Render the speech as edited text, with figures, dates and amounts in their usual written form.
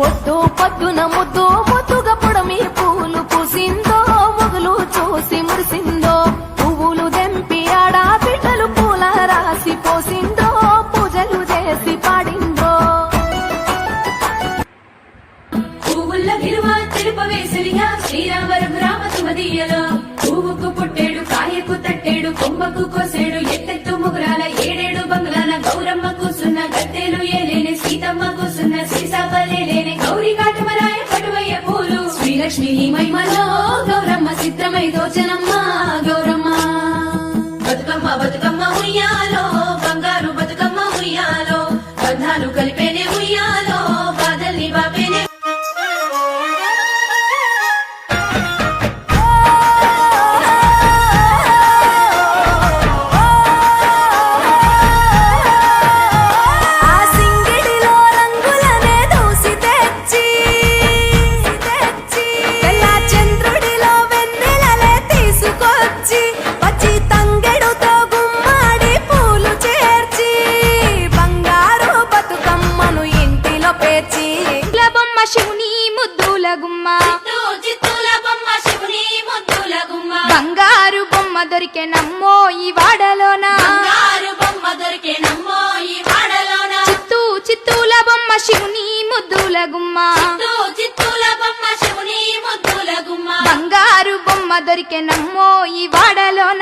పొద్దు పొద్దున ముద్దు ముద్దుగా పొడమి పూలు పూసిందో మొగులు చూసి మురిసిందో పువ్వులు దెంపి ఆడ బిడ్డలు పూల రాసి పోసిందో పూజలు చేసి పాడిందో పువ్వుల గిరువ తెలుపవేసలిగా శ్రీరామరం రామ సుమదీయలో పువ్వుకు పుట్టేడు కాయకు తట్టేడు కొమ్మకు కోసేడు ఎత్తెత్తు ముగురాల ఏడేడు బంగ్లాల గౌరమ్మ కూసున్న గద్దెలు ఏలేని సీతమ్మ కూసున్న సీసాపలేని గౌరీ కాటమరాయ పటువయ్య పూలు శ్రీలక్ష్మి మహిమలో గౌరమ్మ చిత్రమై దోచనమ్మ గౌరమ్మ బతుకమ్మ బతుకమ్మ ఉయ్యాలో బంగారు బతుకమ్మ ఉయ్యాలో బంధాలు కలిపేనే ఉయ్యాలో బాధల్ని బాపేనే బంగారు బొమ్మ దొరికే నమ్మో ఈ వాడలోన చిత్తూ చిత్తూల బొమ్మ శివుని ముద్దుల గుమ్మ బంగారు బొమ్మ దొరికే నమ్మో ఈ వాడలోన